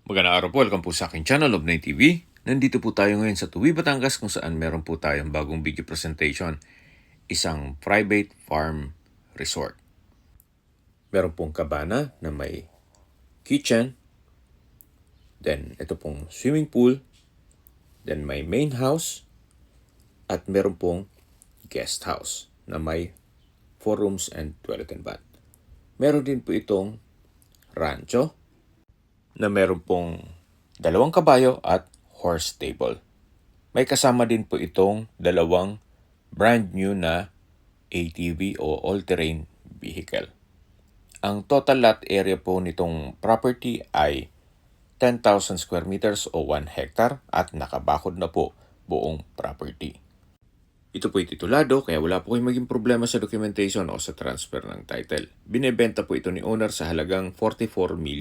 Magandang araw po, welcome po sa aking channel, Lobnay TV. Nandito po tayo ngayon sa Tuwi, Batangas kung saan meron po tayong bagong video presentation. Isang private farm resort. Meron pong kabana na may kitchen. Then ito pong swimming pool. Then may main house. At meron pong guest house na may 4 rooms and toilet and bath. Meron din po itong rancho na meron pong 2 kabayo at horse stable. May kasama din po itong 2 brand new na ATV o all-terrain vehicle. Ang total lot area po nitong property ay 10,000 square meters o 1 hectare at nakabakod na po buong property. Ito po titulado kaya wala po kayong maging problema sa documentation o sa transfer ng title. Binebenta po ito ni owner sa halagang 44 million